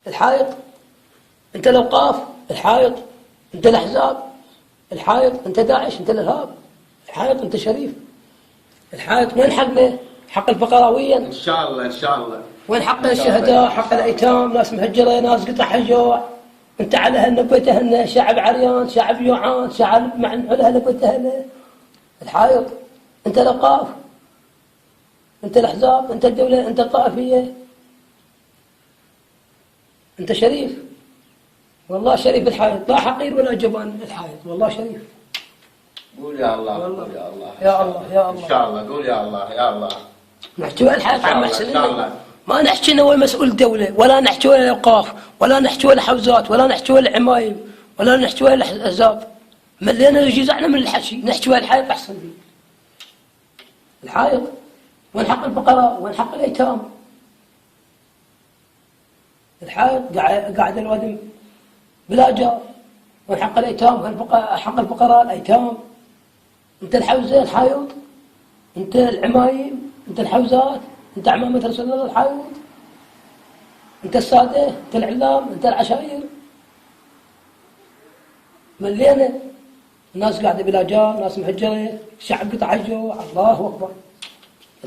الحائط، انت الاوقاف، الحائط، انت الاحزاب، الحائط، انت داعش، انت الارهاب، الحائط، انت شريف. الحائط وين حقنا؟ حق الفقراوية ان شاء الله ان شاء الله. وين حق الشهداء؟ حق الايتام، ناس مهجره، ناس قطع حجوع. انت على اهلنا بيت اهلنا، شعب عريان، شعب جوعان، شعب مع على اهلنا بيت اهلنا. الحائط، انت الاوقاف، انت الاحزاب، انت الدوله، انت الطائفيه، انت شريف. والله شريف الحائط، لا حقير ولا جبان الحائط، والله شريف. قول يا الله، والله. قول يا الله، يا الله يا الله ان شاء الله، قول يا الله يا الله. نحكي ولا الحائط عم ان شاء الله. ما نحكي انه هو مسؤول دولة، ولا نحكي ولا الاوقاف، ولا نحكي ولا حوزات، ولا نحكي ولا عمايم، ولا نحكي ولا احزاب. ملينا جزعنا من الحكي، نحكي ولا الحائط احسن فيه. الحائط وين حق الفقراء؟ وين حق الايتام؟ الحائط قاعد الوادم بلا جار. وين حق الايتام؟ وين حق الفقراء الايتام؟ انت الحوزه الحائط، انت العمايم، انت الحوزات، انت عمامة رسول الله الحائط، انت السادة، انت العلام، انت العشائر. ملينا الناس قاعدة بلا جار، ناس مهجرة، شعب قطع الجوع. الله أكبر.